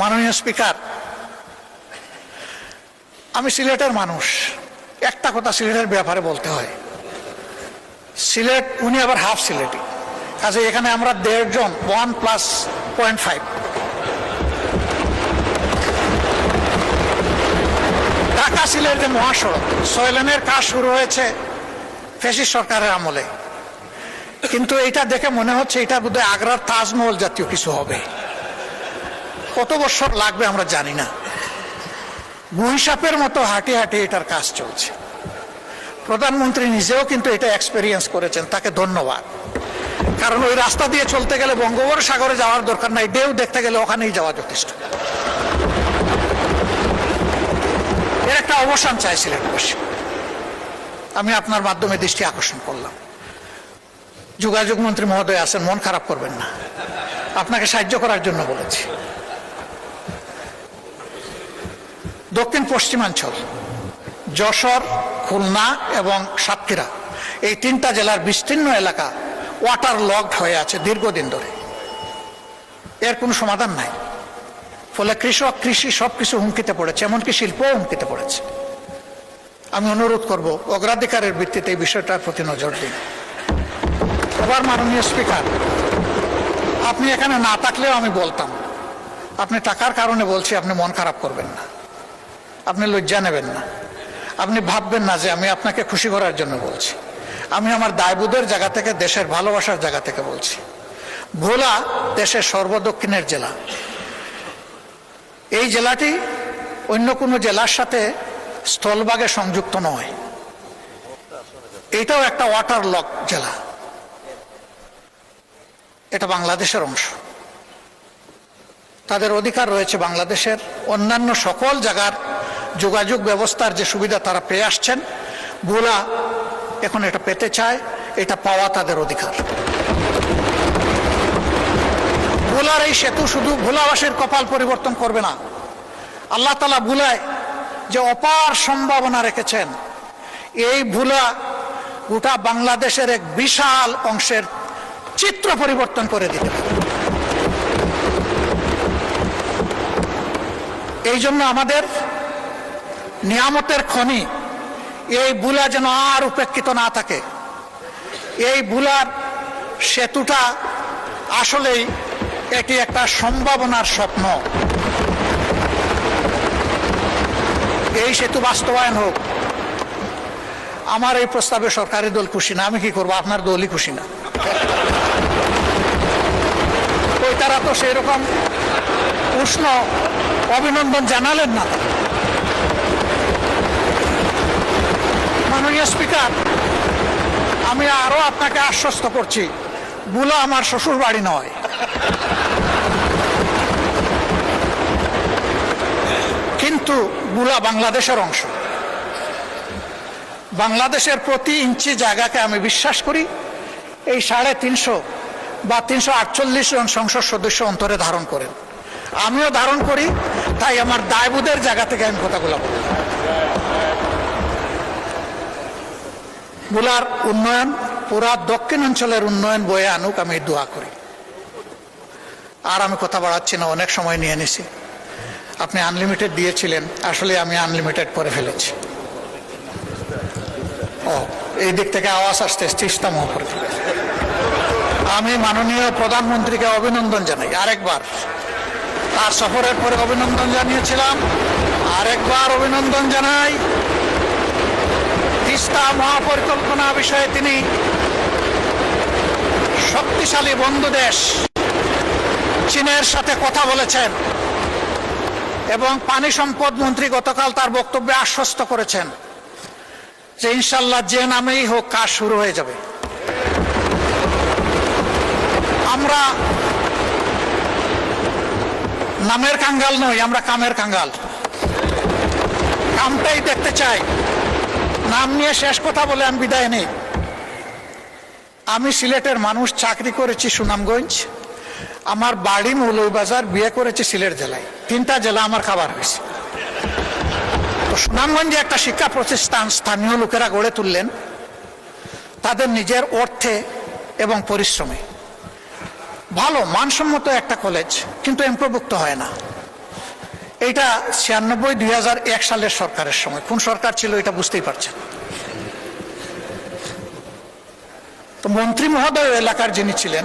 মাননীয় স্পিকার, আমি সিলেটের মানুষ, একটা কথা সিলেটের ব্যাপারে বলতে হয়। সিলেট, উনি আবার হাফ সিলেটি, কাজে এখানে আমরা 1.5 জন 1+0.5। ঢাকা সিলেট যে মহাসড়ক 6 লেনের কাজ শুরু হয়েছে ফ্যাসিস্ট সরকারের আমলে, কিন্তু এটা দেখে মনে হচ্ছে এটা বোধহয় আগ্রার তাজমহল জাতীয় কিছু হবে। কত বছর লাগবে আমরা জানি না। গুইসাপের মতো হাঁটি হাঁটি এটার কাজ চলছে। প্রধানমন্ত্রী নিজেও কিন্তু এটা এক্সপেরিয়েন্স করেছেন, তাকে ধন্যবাদ। কারণ ওই রাস্তা দিয়ে চলতে গেলে বঙ্গোপসাগরে যাওয়ার দরকার নাই, ঢেউ দেখতে গেলে ওখানেই যাওয়া যথেষ্ট। এর একটা অবসান চাইছিলেন অবশ্যই। আমি আপনার মাধ্যমে দৃষ্টি আকর্ষণ করলাম। যোগাযোগ মন্ত্রী মহোদয় আছেন, মন খারাপ করবেন না, আপনাকে সাহায্য করার জন্য বলেছি। দক্ষিণ পশ্চিমাঞ্চল যশোর, খুলনা এবং সাতক্ষীরা, এই 3টা জেলার বিস্তীর্ণ এলাকা ওয়াটার লকড হয়ে আছে দীর্ঘদিন ধরে। এর কোনো সমাধান নাই। ফলে কৃষক, কৃষি সবকিছু হুমকিতে পড়েছে, এমনকি শিল্পও হুমকিতে পড়েছে। আমি অনুরোধ করব অগ্রাধিকারের ভিত্তিতে এই বিষয়টার প্রতি নজর দিন। এবার মাননীয় স্পিকার, আপনি এখানে না থাকলেও আমি বলতাম, আপনি টাকার কারণে বলছি, আপনি মন খারাপ করবেন না, আপনি লজ্জা নেবেন না, আপনি ভাববেন না যে আমি আপনাকে খুশি করার জন্য বলছি। আমি আমার দায়বোধের জায়গা থেকে, দেশের ভালোবাসার জায়গা থেকে বলছি। ভোলা দেশের সর্বদক্ষিণের জেলা। এই জেলাটি অন্য কোনো জেলার সাথে স্থলভাগে সংযুক্ত নয়। এটাও একটা ওয়াটার লক জেলা। এটা বাংলাদেশের অংশ। তাদের অধিকার রয়েছে বাংলাদেশের অন্যান্য সকল জায়গার যোগাযোগ ব্যবস্থার যে সুবিধা তারা পেয়ে আসছেন, ভোলা এখন এটা পেতে চায়, এটা পাওয়া তাদের অধিকার। ভোলার এই সেতু শুধু ভোলাবাসীর কপাল পরিবর্তন করবে না, আল্লাহ তাআলা ভোলায় যে অপার সম্ভাবনা রেখেছেন, এই ভোলা গোটা বাংলাদেশের এক বিশাল অংশের চিত্র পরিবর্তন করে দিতে পারে। এই জন্য আমাদের নিয়ামতের খনি এই ভোলা যেন আর উপেক্ষিত না থাকে। এই ভোলার সেতুটা আসলেই এটি একটা সম্ভাবনার স্বপ্ন। এই সেতু বাস্তবায়ন হোক। আমার এই প্রস্তাবে সরকারি দল খুশি না, আমি কি করবো, আপনার দলই খুশি না। ওই তারা তো সেই রকম উষ্ণ অভিনন্দন জানালেন না। মাননীয় স্পিকার, আমি আরো আপনাকে আশ্বস্ত করছি, ভোলা আমার শ্বশুর বাড়ি নয়। কিন্তু ভোলা বাংলাদেশের অংশ। বাংলাদেশের প্রতি ইঞ্চি জায়গাকে আমি বিশ্বাস করি এই 350 বা 348 জন সংসদ সদস্য অন্তরে ধারণ করেন। আমিও ধারণ করি, তাই আমার দায়বোধের জায়গা থেকে আমি কথাগুলো বলি। ভোলার উন্নয়ন পুরা দক্ষিণ অঞ্চলের উন্নয়ন বয়ে আনুক, আমি দোয়া করি। আর আমি কথা বাড়াচ্ছি না, অনেক সময় নিয়ে নিছি। আপনি আনলিমিটেড দিয়েছিলেন, আসলে আমি আনলিমিটেড করে ফেলেছি। ও, এই দিক থেকে আওয়াজ আসতে তিস্তা মহাপরি। আমি মাননীয় প্রধানমন্ত্রীকে অভিনন্দন জানাই আরেকবার। তার সফরের পরে অভিনন্দন জানিয়েছিলাম, আরেকবার অভিনন্দন জানাই। তিস্তা মহাপরিকল্পনা বিষয়ে তিনি শক্তিশালী বন্ধু দেশ চীনের সাথে কথা বলেছেন এবং পানি সম্পদ মন্ত্রী গতকাল তার বক্তব্যে আশ্বস্ত করেছেন যে ইনশাল্লাহ যে নামেই হোক কাজ শুরু হয়ে যাবে। আমরা নামের কাঙ্গাল নই, আমরা কামের কাঙ্গাল। কামটাই দেখতে চাই। নাম নিয়ে শেষ কথা বলে আমি বিদায় নেই। আমি সিলেটের মানুষ, চাকরি করেছি সুনামগঞ্জ, আমার বাড়ি মৌলভীবাজার, বিয়ে করেছি সিলেট জেলায়। 3টা জেলা আমার খাবার হয়েছে। তো সুনামগঞ্জে একটা শিক্ষা প্রতিষ্ঠান স্থানীয় লোকেরা গড়ে তুললেন তাদের নিজের অর্থে এবং পরিশ্রমে। ভালো মানসম্মত একটা কলেজ, কিন্তু এমপ্রভুক্ত হয় না। এটা 96-2001 সালের সরকারের সময়। কোন সরকার ছিল এটা বুঝতেই পারছেন। তো মন্ত্রী মহোদয় এলাকার যিনি ছিলেন